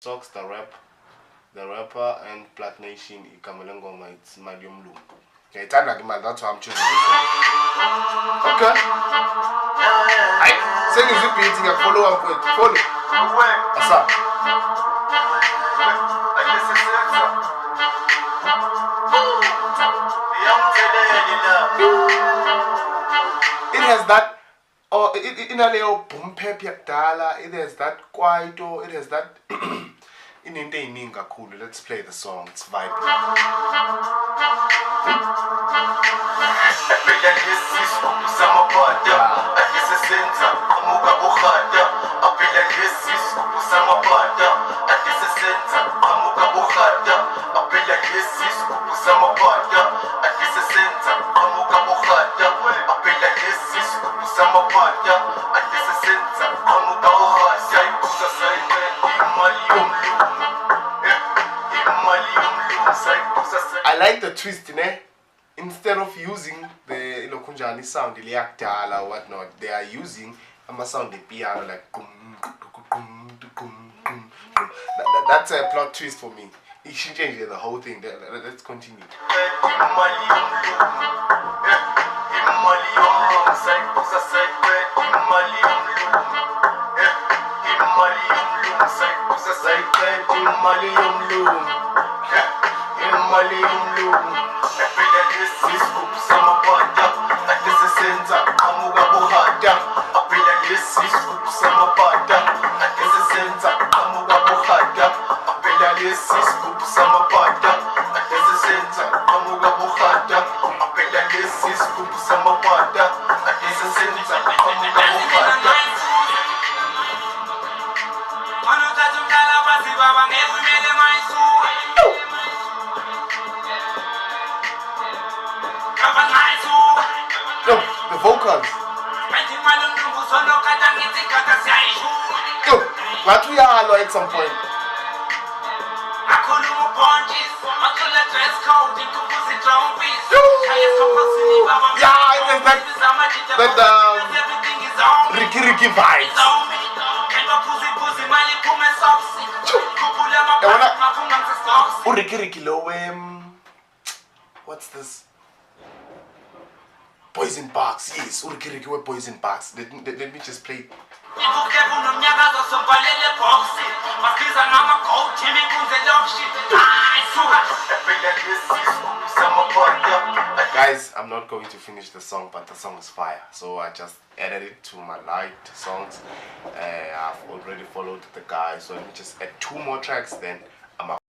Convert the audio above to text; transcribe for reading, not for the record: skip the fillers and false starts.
Stocks, the rapper, and Plaki Nation. It's imali Yomlungu. Okay, that's why I'm choosing this one. Okay. Saying is repeating a follow-up point. Follow. What's up? It has that. Oh, in a little boom pep yakdala. It has that kwaito. It has that. In India, cool. Let's play the song. It's vibrant. I like the twist, né? Instead of using the Ilokunjani sound, Iliakdala or whatnot, they are using a sound the piano like that's a plot twist for me. You should change the whole thing. Let's continue. Yo, the vocals. Yo, what we are at some point. Yeah, it is that Ricky vibes. Ricky low, what's this? Poison Box, yes, Urikiriki were Poison Box. Let me just play. Guys, I'm not going to finish the song, but the song is fire. So I just added it to my liked songs. I've already followed the guy, so let me just add 2 more tracks, then